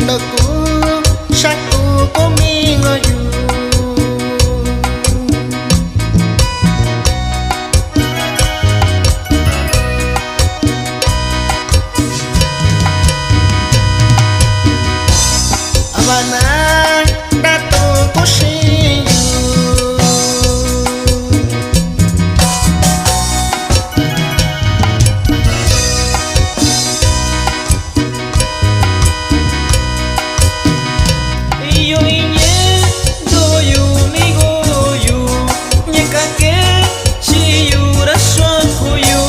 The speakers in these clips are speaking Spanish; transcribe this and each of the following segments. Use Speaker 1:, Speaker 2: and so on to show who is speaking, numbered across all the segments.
Speaker 1: doku shaku komingo yu abana datu kushiyu
Speaker 2: iyo inye doyu migoyu nyekake chiyura shokuyu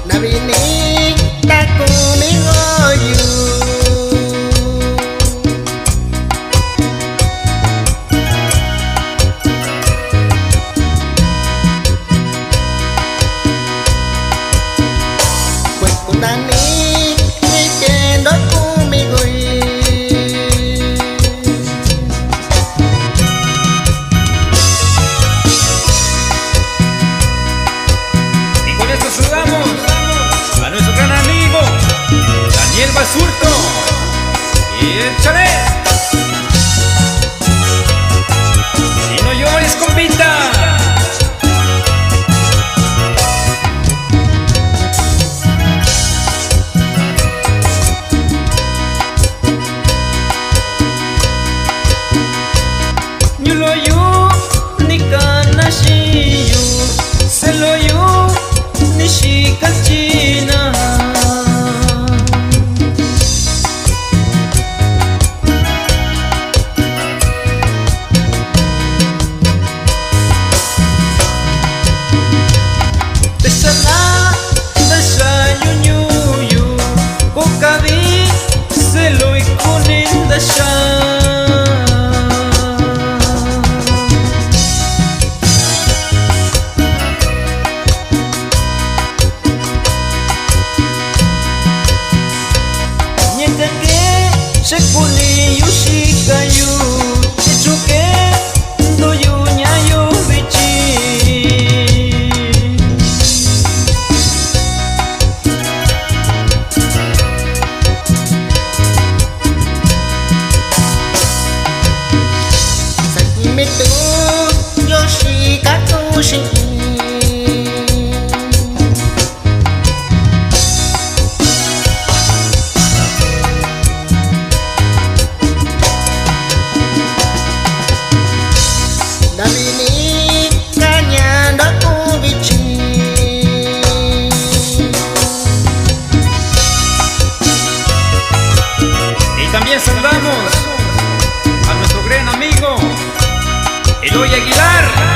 Speaker 1: nabini daku mingoyu Nani weekend aku migoi
Speaker 2: y con esto saludamos a nuestro gran amigo Daniel Basurto y échale y no llores compita. Nyuloyu nikanashiyu seloyu nishikachina Deshala desayunyuyu kokabi seloy kunindasha Shekuli yushikayu chichuke doyu nyayu bichi
Speaker 1: Sakimitu yoshikaku shiki Nabini kanyanda kubichi
Speaker 2: y también saludamos a nuestro gran amigo Eloy Aguilar.